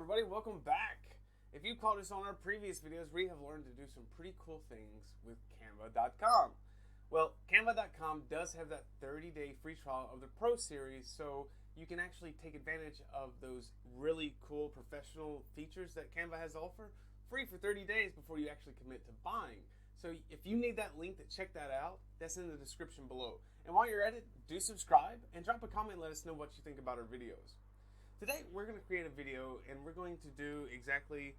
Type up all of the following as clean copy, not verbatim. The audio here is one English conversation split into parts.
everybody, welcome back. If you caught us on our previous videos, we have learned to do some pretty cool things with Canva.com. Well, Canva.com does have that 30-day free trial of the Pro Series, so you can actually take advantage of those really cool professional features that Canva has to offer free for 30 days before you actually commit to buying. So if you need that link to check that out, that's in the description below. And while you're at it, do subscribe and drop a comment and let us know what you think about our videos. Today we're going to create a video and we're going to do exactly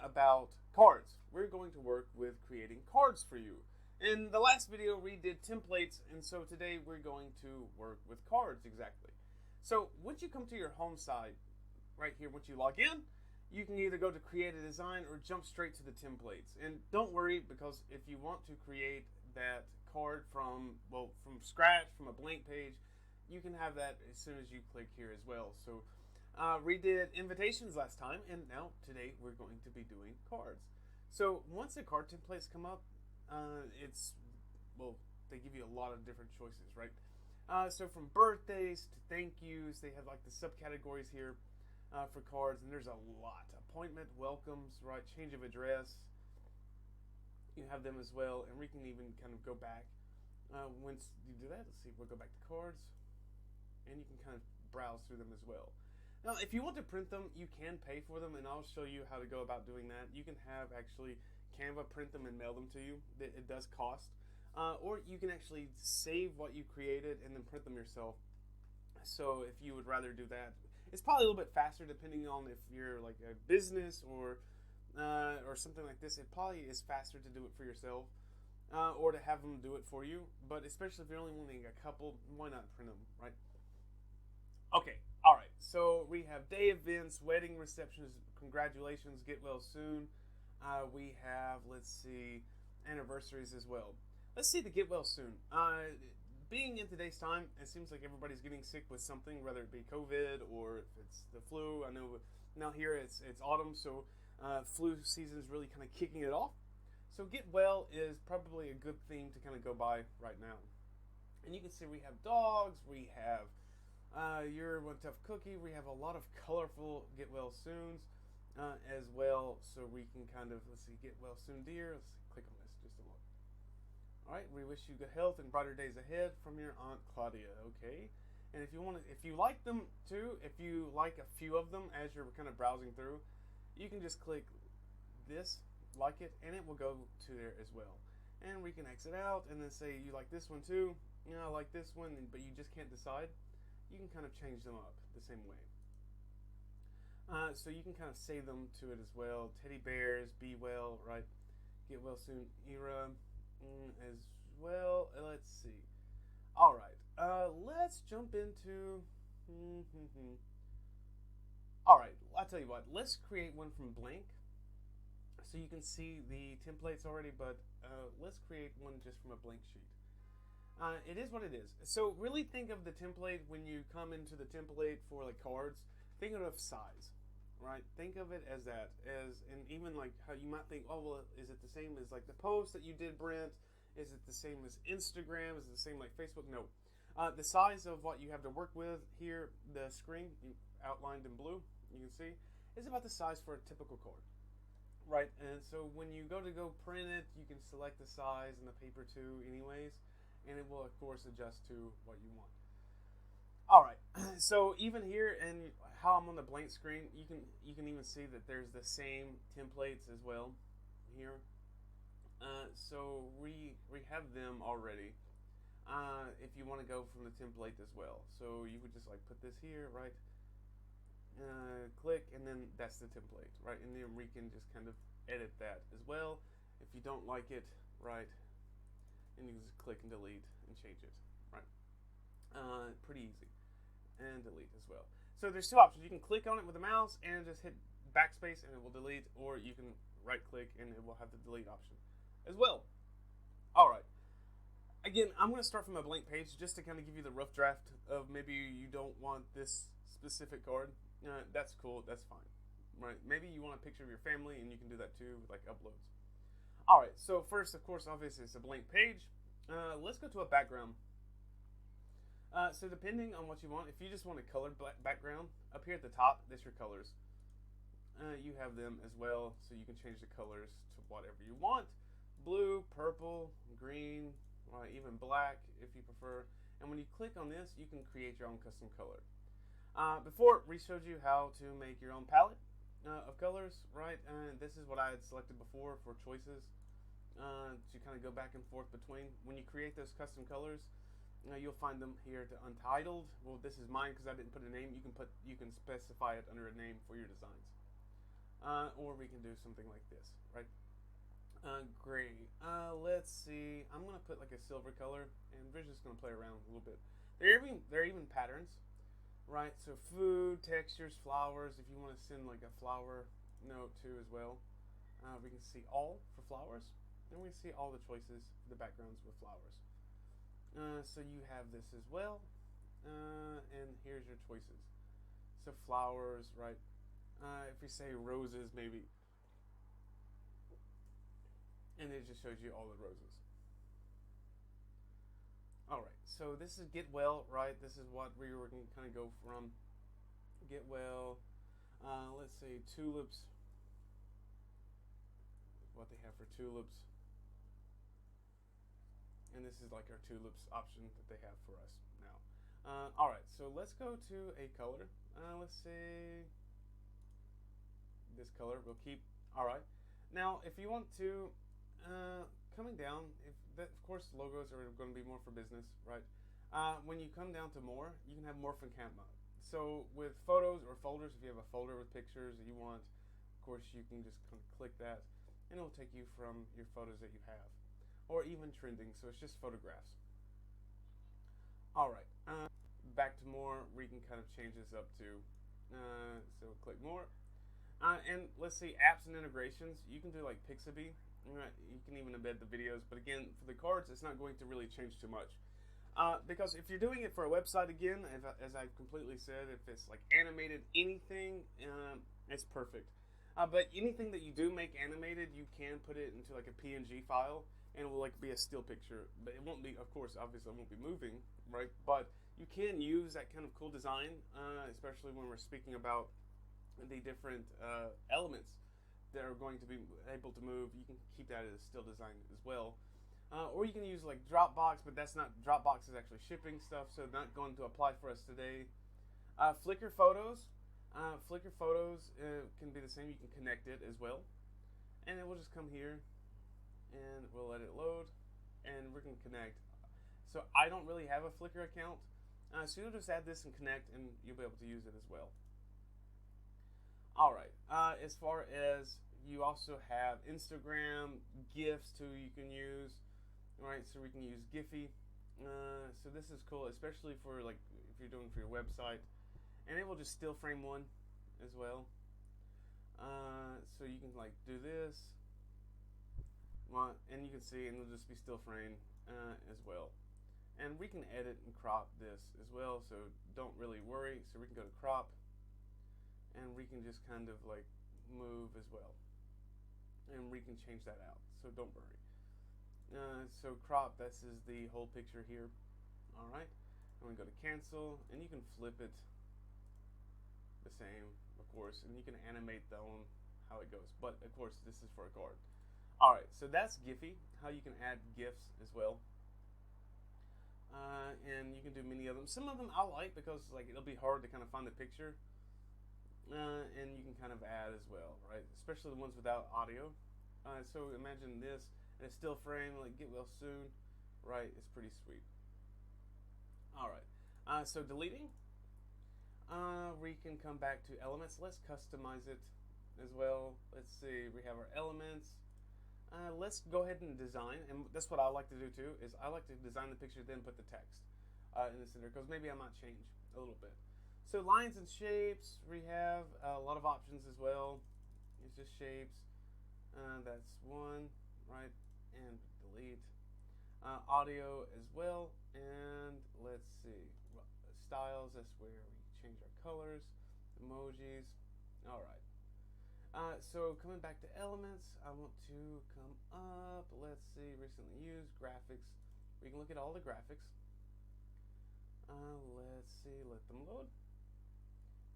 about cards. We're going to work with creating cards for you. In the last video we did templates, and so today we're going to work with cards exactly. So once you come to your home site, right here, once you log in, you can either go to create a design or jump straight to the templates. And don't worry, because if you want to create that card from scratch, from a blank page, you can have that as soon as you click here as well. So we did invitations last time, and now today we're going to be doing cards. So once the card templates come up, they give you a lot of different choices, right? So from birthdays to thank yous, they have like the subcategories here for cards, and there's a lot. Appointment, welcomes, right? Change of address. You have them as well, and we can even kind of go back. Once you do that, let's see, we'll go back to cards, and you can kind of browse through them as well. Now, if you want to print them, you can pay for them, and I'll show you how to go about doing that. You can have actually Canva print them and mail them to you. It does cost. Or you can actually save what you created and then print them yourself. So if you would rather do that, it's probably a little bit faster depending on if you're like a business or something like this. It probably is faster to do it for yourself or to have them do it for you. But especially if you're only wanting a couple, why not print them, right? Okay, all right. So we have day events, wedding receptions, congratulations, get well soon. We have, let's see, anniversaries as well. Let's see the get well soon. Being in today's time, it seems like everybody's getting sick with something, whether it be COVID or if it's the flu. I know now here it's autumn, so flu season is really kind of kicking it off. So get well is probably a good theme to kind of go by right now. And you can see we have dogs, we have You're One Tough Cookie, we have a lot of colorful get well soons as well. So we can kind of, let's see, get well soon dear. Let's click on this just a look. All right, we wish you good health and brighter days ahead from your Aunt Claudia. Okay, and if you like them too, if you like a few of them as you're kind of browsing through, you can just click this, like it, and it will go to there as well. And we can exit out and then say you like this one too. You know, I like this one, but you just can't decide. You can kind of change them up the same way. So you can kind of save them to it as well. Teddy bears, be well, right? Get well soon era as well. Let's see. All right. Let's jump into. All right. I'll tell you what. Let's create one from blank, so you can see the templates already. But let's create one just from a blank sheet. It is what it is. So really think of the template when you come into the template for like cards. Think of size, right? Think of it as that, and even like how you might think, oh well, is it the same as like the post that you did, Brent? Is it the same as Instagram? Is it the same like Facebook? No. The size of what you have to work with here, the screen outlined in blue, you can see, is about the size for a typical card, right? And so when you go print it, you can select the size and the paper too, anyways. And it will, of course, adjust to what you want. All right. So even here, and how I'm on the blank screen, you can even see that there's the same templates as well here. So we have them already. If you want to go from the template as well, so you would just like put this here, right? Click, and then that's the template, right? And then we can just kind of edit that as well. If you don't like it, right? And you just click and delete and change it, right? Pretty easy. And delete as well. So there's two options. You can click on it with the mouse and just hit backspace and it will delete, or you can right click and it will have the delete option as well. All right. Again, I'm going to start from a blank page just to kind of give you the rough draft of maybe you don't want this specific card. That's cool. That's fine, right? Maybe you want a picture of your family and you can do that too with like uploads. All right, so first, of course, obviously, it's a blank page. Let's go to a background. So depending on what you want, if you just want a colored background, up here at the top, that's your colors. you have them as well, so you can change the colors to whatever you want. Blue, purple, green, even black if you prefer. And when you click on this, you can create your own custom color. Before, we showed you how to make your own palette of colors, right? This is what I had selected before for choices to kind of go back and forth between. When you create those custom colors, you'll find them here to Untitled. Well, this is mine because I didn't put a name. You can specify it under a name for your designs. Or we can do something like this, right? Great. Let's see. I'm gonna put like a silver color, and we're just gonna play around a little bit. There are even patterns, right? So food, textures, flowers. If you want to send like a flower note too as well, we can see all for flowers, and we can see all the choices for the backgrounds with flowers. So you have this as well, and here's your choices. So flowers, right? If we say roses, maybe. And it just shows you all the roses. Alright, so this is Get Well, right? This is what we were going to kind of go from. Get Well. Let's say tulips. What they have for tulips. And this is like our tulips option that they have for us now. Alright, so let's go to a color. Let's say this color. We'll keep. Alright. Now, if you want to, coming down, of course logos are going to be more for business, right? When you come down to more, you can have more from Canva. So with photos or folders, if you have a folder with pictures that you want, of course you can just kind of click that, and it'll take you from your photos that you have, or even trending. So it's just photographs. All right, back to more. We can kind of change this up to. So click more, and let's see apps and integrations. You can do like Pixabay. You can even embed the videos, but again, for the cards, it's not going to really change too much. Because if you're doing it for a website, again, as I've completely said, if it's like animated anything, it's perfect. But anything that you do make animated, you can put it into like a PNG file, and it will like be a still picture. But it won't be, of course, obviously it won't be moving, right? But you can use that kind of cool design, especially when we're speaking about the different elements that are going to be able to move. You can keep that as still design as well. Or you can use like Dropbox, but that's not, Dropbox is actually shipping stuff, so not going to apply for us today. Flickr Photos. Flickr Photos can be the same. You can connect it as well. And then we'll just come here, and we'll let it load, and we're going to connect. So I don't really have a Flickr account, so you'll just add this and connect, and you'll be able to use it as well. Alright, as far as you also have Instagram, GIFs too you can use, right? So we can use Giphy. So this is cool, especially for like if you're doing for your website, and it will just still frame one as well. So you can like do this, and you can see, and it'll just be still frame as well. And we can edit and crop this as well, so don't really worry. So we can go to crop, and we can just kind of like move as well, and we can change that out, so don't worry. So crop, this is the whole picture here. Alright, I'm going to go to cancel, and you can flip it the same, of course, and you can animate how it goes, but of course this is for a card. Alright, so that's Giphy, how you can add GIFs as well. And you can do many of them. Some of them I like because like it'll be hard to kind of find the picture. And you can kind of add as well, right? Especially the ones without audio. So imagine this, and it's still frame, like get well soon, right? It's pretty sweet. All right. So deleting, we can come back to elements. Let's customize it as well. Let's see. We have our elements. Let's go ahead and design, and that's what I like to do too. Is I like to design the picture, then put the text in the center, because maybe I might change a little bit. So lines and shapes, we have a lot of options as well. It's just shapes. That's one, right? And delete. Audio as well. And let's see. Styles, that's where we change our colors. Emojis. All right. So coming back to elements, I want to come up. Let's see. Recently used graphics. We can look at all the graphics. Let's see. Let them load.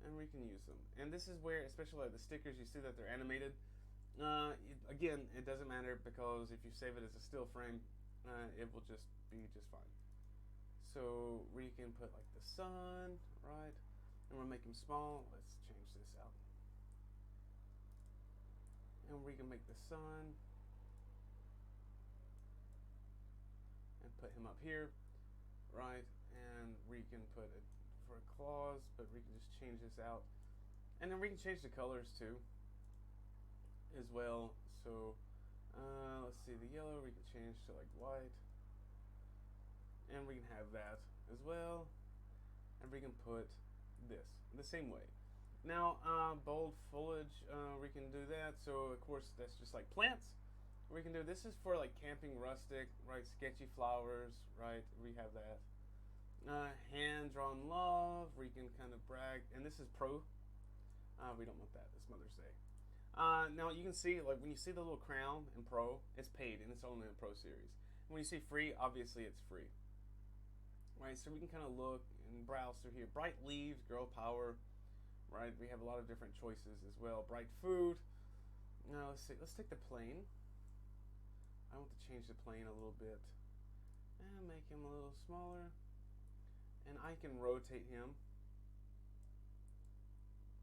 and we can use them. And this is where, especially like the stickers, you see that they're animated. Again, it doesn't matter because if you save it as a still frame, it will just be just fine. So we can put like the sun, right? And we'll make him small. Let's change this out. And we can make the sun and put him up here, right? And we can put it for claws, but we can just change this out. And then we can change the colors too as well. So let's see, the yellow we can change to like white, and we can have that as well. And we can put this the same way. Now bold foliage, we can do that. So of course that's just like plants. We can do this is for like camping rustic, right? Sketchy flowers, right? We have that. Hand drawn love, we can kind of brag, and this is pro. We don't want that. It's Mother's Day. Now you can see, like when you see the little crown in Pro, it's paid and it's only in the Pro series. When you see free, obviously it's free, right? So we can kind of look and browse through here. Bright leaves, girl power, right? We have a lot of different choices as well. Bright food. Now let's see. Let's take the plane. I want to change the plane a little bit and make him a little smaller. And I can rotate him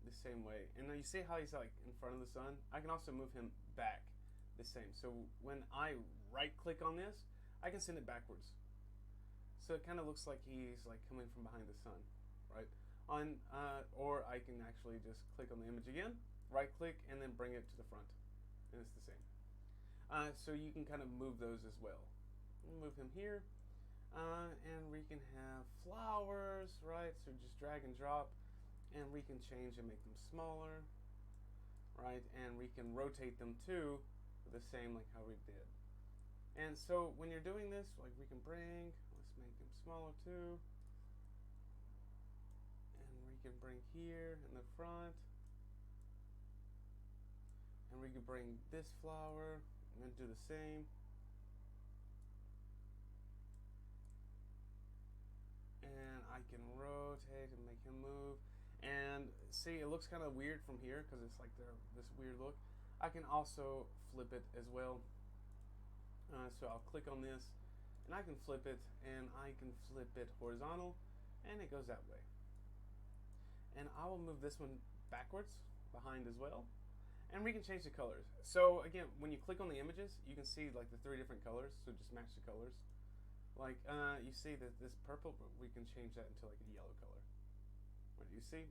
the same way. And now you see how he's like in front of the sun? I can also move him back the same. So when I right click on this, I can send it backwards. So it kind of looks like he's like coming from behind the sun, right? Or I can actually just click on the image again, right click, and then bring it to the front. And it's the same. So you can kind of move those as well. Move him here. And we can have flowers, right? So just drag and drop, and we can change and make them smaller, right? And we can rotate them too, the same like how we did. And so when you're doing this, like we can bring, let's make them smaller too, and we can bring here in the front, and we can bring this flower and do the same. And I can rotate and make him move. And see, it looks kind of weird from here because it's like this weird look. I can also flip it as well. So I'll click on this, and I can flip it, and I can flip it horizontal, and it goes that way. And I will move this one backwards, behind as well. And we can change the colors. So again, when you click on the images, you can see like the 3 different colors. So just match the colors. Like you see that this purple, but we can change that into like a yellow color. What do you see?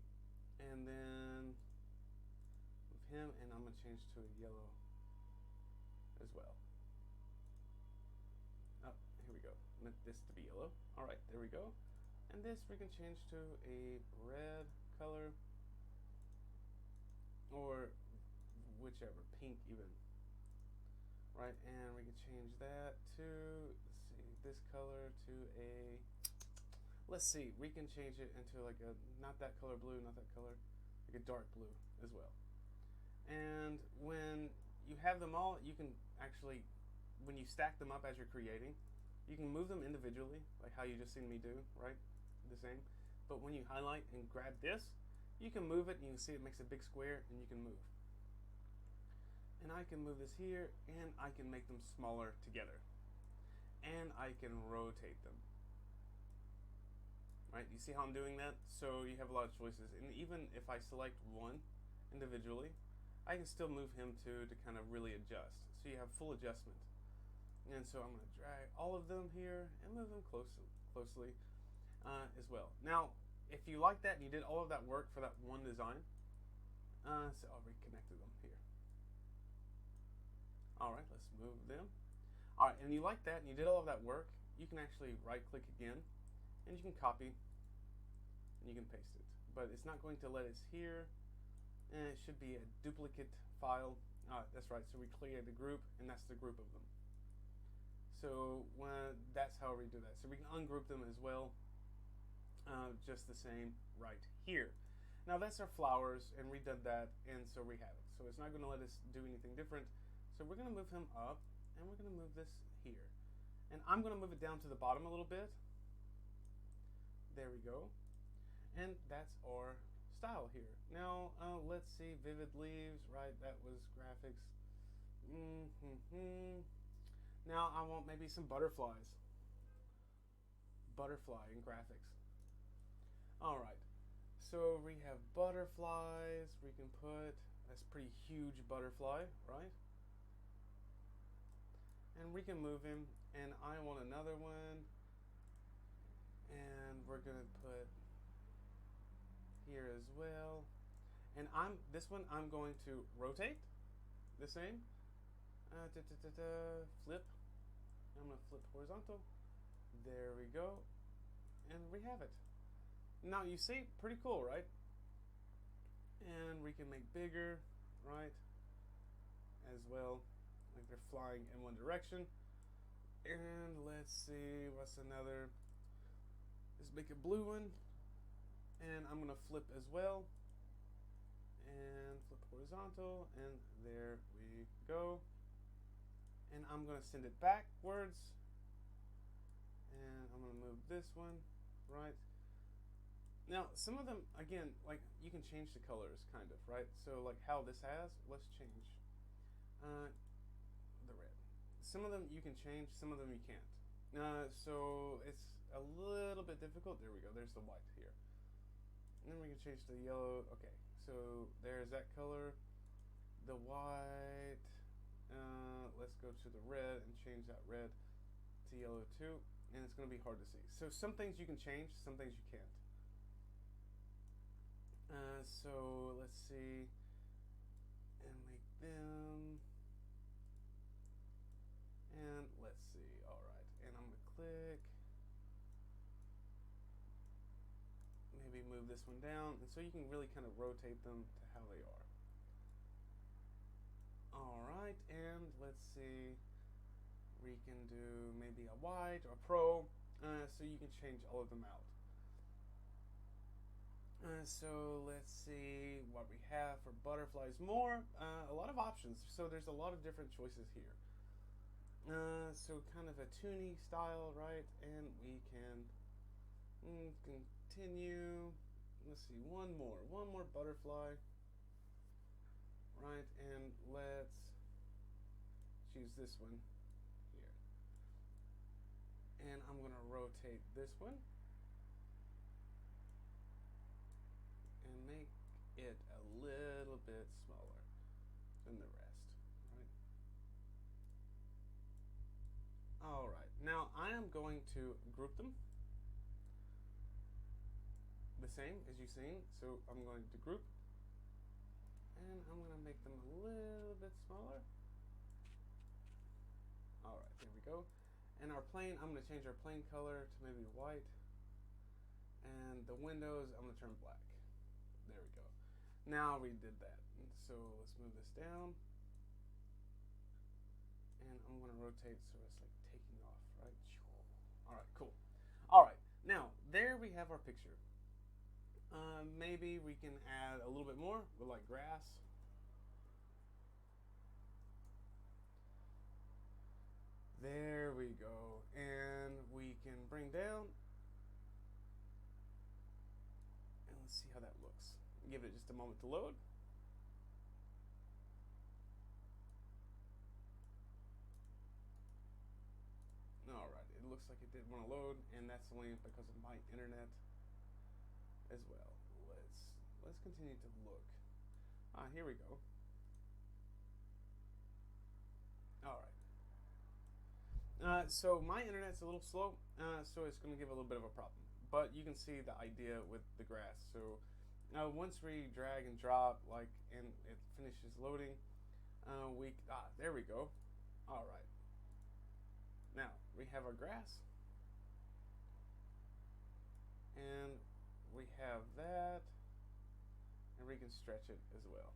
And then with him, and I'm gonna change to a yellow as well. Oh, here we go. I meant this to be yellow. All right, there we go. And this we can change to a red color, or whichever, pink even. Right, and we can change that to, let's see, this color to a, let's see, we can change it into like a, not that color blue, not that color, like a dark blue as well. And when you have them all, you can actually, when you stack them up as you're creating, you can move them individually, like how you just seen me do, right? The same. But when you highlight and grab this, you can move it, and you can see it makes a big square, and you can move. And I can move this here, and I can make them smaller together. And I can rotate them. Right, you see how I'm doing that? So you have a lot of choices. And even if I select one individually, I can still move him to kind of really adjust. So you have full adjustment. And so I'm going to drag all of them here and move them closely as well. Now, if you like that and you did all of that work for that one design, so I'll reconnected them here. All right, let's move them. All right, and you like that and you did all of that work, you can actually right click again, and you can copy and you can paste it. But it's not going to let us here, and it should be a duplicate file. That's right, so we create a group, and that's the group of them. So that's how we do that. So we can ungroup them as well, just the same right here. Now that's our flowers, and we did that, and so we have it. So it's not going to let us do anything different. So we're going to move him up, and we're going to move this here. And I'm going to move it down to the bottom a little bit. There we go. And that's our style here. Now, let's see, vivid leaves, right? That was graphics. Now I want maybe some butterflies. Butterfly in graphics. All right. So we have butterflies. We can put, that's pretty huge butterfly, right? And we can move him. And I want another one. And we're gonna put here as well. And this one I'm going to rotate the same. Flip. I'm gonna flip horizontal. There we go. And we have it. Now you see, pretty cool, right? And we can make bigger, right? As well, like they're flying in one direction. And let's see, what's another? Let's make a blue one. And I'm gonna flip as well. And flip horizontal, and there we go. And I'm gonna send it backwards. And I'm gonna move this one, right? Now, some of them, again, like you can change the colors, kind of, right? So, like how this has, let's change the red. Some of them you can change, some of them you can't. So it's a little bit difficult. There we go. There's the white here. And then we can change the yellow. Okay, so there's that color. The white. Let's go to the red and change that red to yellow too. And it's going to be hard to see. So some things you can change, some things you can't. So let's see. And make them. And let's see. All right. And I'm going to click. Maybe move this one down, and so you can really kind of rotate them to how they are. All right, and let's see, we can do maybe a white or pro, so you can change all of them out. So let's see what we have for butterflies more. A lot of options, so there's a lot of different choices here. So kind of a toony style, right? And we can continue. Let's see, one more butterfly, right? And let's choose this one here. And I'm going to rotate this one and make it a little bit smaller than the rest, right? All right, now I am going to group them the same as you've seen. So I'm going to group, and I'm going to make them a little bit smaller. All right, there we go. And our plane, I'm going to change our plane color to maybe white, and the windows I'm going to turn black. There we go. Now we did that. And so let's move this down, and I'm going to rotate so it's like taking off, right? All right, cool. All right, now there we have our picture. Maybe we can add a little bit more with like grass. There we go. And we can bring down. And let's see how that looks. Give it just a moment to load. Alright, it looks like it didn't want to load, and that's only because of my internet as well. Let's continue to look. Here we go. All right. So my internet's a little slow, so it's going to give a little bit of a problem. But you can see the idea with the grass. So once we drag and drop, like, and it finishes loading, there we go. All right. Now we have our grass, and we have that, and we can stretch it as well.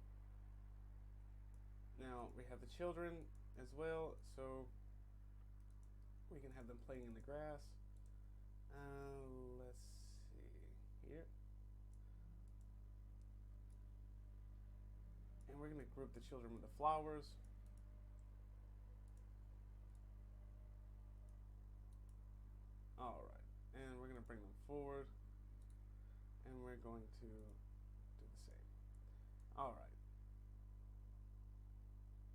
Now we have the children as well, so we can have them playing in the grass. Let's see here. And we're going to group the children with the flowers. All right, and we're going to bring them forward, and we're going to do All right.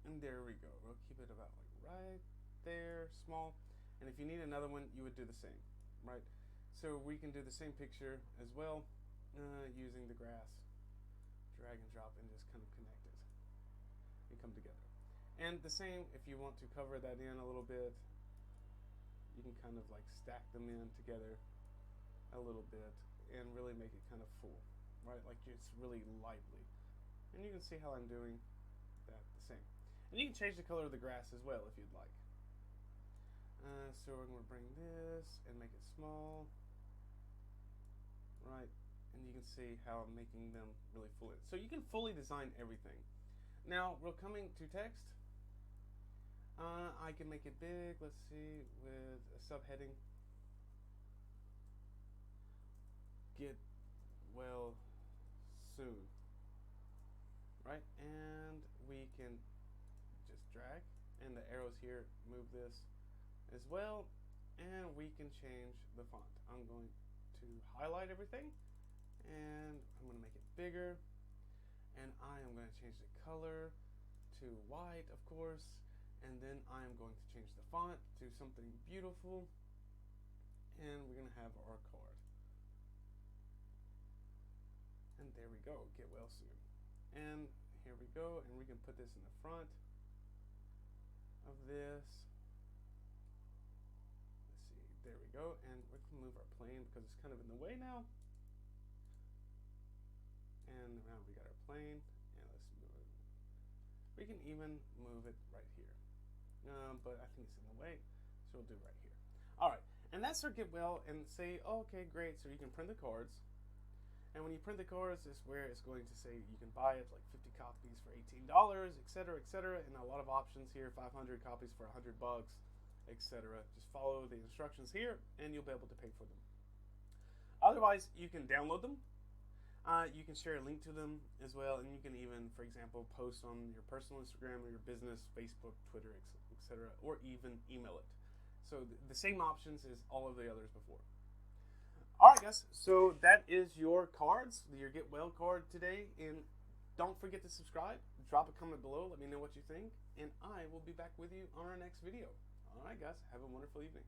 And there we go. We'll keep it about like right there, small. And if you need another one, you would do the same, right? So we can do the same picture as well using the grass. Drag and drop and just kind of connect it and come together. And the same if you want to cover that in a little bit, you can kind of like stack them in together a little bit and really make it kind of full, right? Like it's really lively. And you can see how I'm doing that the same. And you can change the color of the grass as well if you'd like. So I'm going to bring this and make it small, right? And you can see how I'm making them really full. So you can fully design everything. Now we're coming to text. I can make it big. Let's see, with a subheading. Get well soon, right? And we can just drag, and the arrows here move this as well, and we can change the font. I'm going to highlight everything, and I'm going to make it bigger, and I am going to change the color to white, of course, and then I am going to change the font to something beautiful, and we're going to have our card. And there we go, get well soon. And here we go, and we can put this in the front of this. There we go, and we can move our plane because it's kind of in the way now. And now we got our plane, and let's move it. We can even move it right here, but I think it's in the way, so we'll do it right here. All right, and that's our get well, and say, oh, okay, great. So you can print the cards, and when you print the cards, is where it's going to say you can buy it like 50 copies for $18, etc., etc., and a lot of options here. 500 copies for $100. Etc. Just follow the instructions here and you'll be able to pay for them. Otherwise, you can download them. You can share a link to them as well, and you can even, for example, post on your personal Instagram or your business, Facebook, Twitter, etc., or even email it. So the same options as all of the others before. All right, guys. So that is your cards, your Get Well card today. And don't forget to subscribe. Drop a comment below. Let me know what you think. And I will be back with you on our next video. All right, guys. Have a wonderful evening.